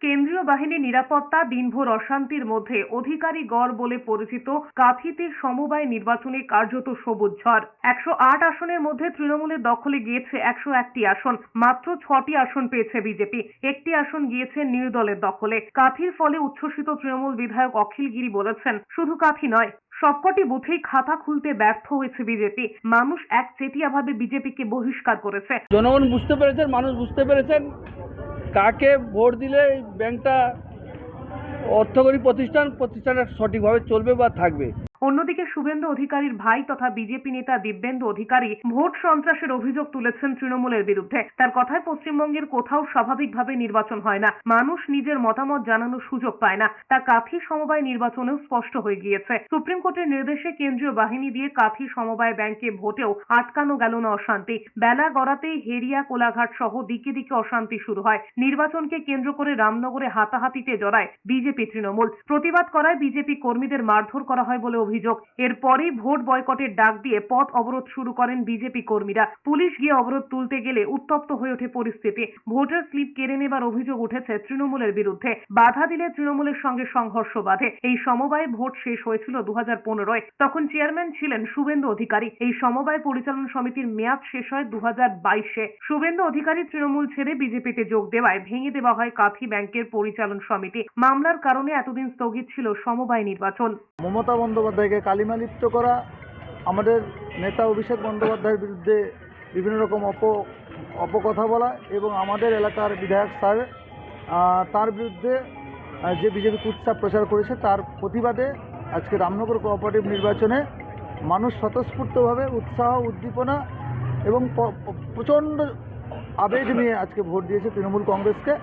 কেন্দ্রীয় বাহিনীর নিরাপত্তা দিনভর অশান্তির মধ্যে অধিকারী গড় বলে পরিচিত কাঁথিতে সমবায় নির্বাচনে কার্যত সবুজ ঝড়। 108 আসনের মধ্যে তৃণমূলের দখলে গিয়েছে 101টি আসন। মাত্র 6টি আসন পেয়েছে বিজেপি, একটি আসন গিয়েছে নির্দলের দখলে। কাঁথির ফলে উচ্ছ্বসিত তৃণমূল বিধায়ক অখিল গিরি বলেছেন, শুধু কাঁথি নয়, সবকটি বুথেই খাতা খুলতে ব্যর্থ হয়েছে বিজেপি। মানুষ একচেটিয়াভাবে বিজেপিকে বহিষ্কার করেছে। জনগণ বুঝতে পেরেছেন, মানুষ বুঝতে পেরেছেন কাকে ভোট দিলে এই ব্যাংকটা অর্থকরী প্রতিষ্ঠানটা সঠিকভাবে চলবে বা থাকবে। অন্যদিকে শুভেন্দু অধিকারীর ভাই তথা বিজেপি নেতা দিব্যেন্দু অধিকারী ভোট সন্ত্রাসের অভিযোগ তুলেছেন তৃণমূলের বিরুদ্ধে। তার কথায়, পশ্চিমবঙ্গের কোথাও স্বাভাবিকভাবে নির্বাচন হয় না, মানুষ নিজের মতামত জানানোর সুযোগ পায় না। তা কাঁথি সমবায় নির্বাচনেও স্পষ্ট হয়ে গিয়েছে। সুপ্রিম কোর্টের নির্দেশে কেন্দ্রীয় বাহিনী দিয়ে কাঁথি সমবায় ব্যাংকে ভোটেও আটকানো গেল না অশান্তি। বেলা গড়াতেই হেরিয়া কোলাঘাট সহ দিকে দিকে অশান্তি শুরু হয়। নির্বাচনকে কেন্দ্র করে রামনগরে হাতাহাতিতে জড়ায় বিজেপি তৃণমূল। প্রতিবাদ করায় বিজেপি কর্মীদের মারধর করা হয় বলে অভিযোগ। এরপরই ভোট বয়কটের ডাক দিয়ে পথ অবরোধ শুরু করেন বিজেপি কর্মীরা। পুলিশ গিয়ে অবরোধ তুলতে গেলে উত্তপ্ত হয়ে ওঠে পরিস্থিতি। ভোটার স্লিপ কেড়ে নেবার অভিযোগ উঠেছে তৃণমূলের বিরুদ্ধে। বাধা দিলে তৃণমূলের সঙ্গে সংঘর্ষ বাধে। এই সমবায় ভোট শেষ হয়েছিল 2015-য়। তখন চেয়ারম্যান ছিলেন শুভেন্দু অধিকারী। এই সমবায় পরিচালন সমিতির মেয়াদ শেষ হয় 2022-এ। শুভেন্দু অধিকারী তৃণমূল ছেড়ে বিজেপিতে যোগ দেওয়ায় ভেঙে দেওয়া হয় কাঁথি ব্যাংকের পরিচালন সমিতি। মামলার কারণে এতদিন স্থগিত ছিল সমবায় নির্বাচন। মমতা বন্দ্যোপাধ্যায়কে কালিমালিপ্ত করা, আমাদের নেতা অভিষেক বন্দ্যোপাধ্যায়ের বিরুদ্ধে বিভিন্ন রকম অপকথা বলা এবং আমাদের এলাকার বিধায়ক স্যার তার বিরুদ্ধে যে বিজেপি কুৎসা প্রচার করেছে তার প্রতিবাদে আজকে রামনগর কোঅপারেটিভ নির্বাচনে মানুষ স্বতঃস্ফূর্তভাবে উৎসাহ, উদ্দীপনা এবং প্রচণ্ড আবেগ নিয়ে আজকে ভোট দিয়েছে তৃণমূল কংগ্রেসকে।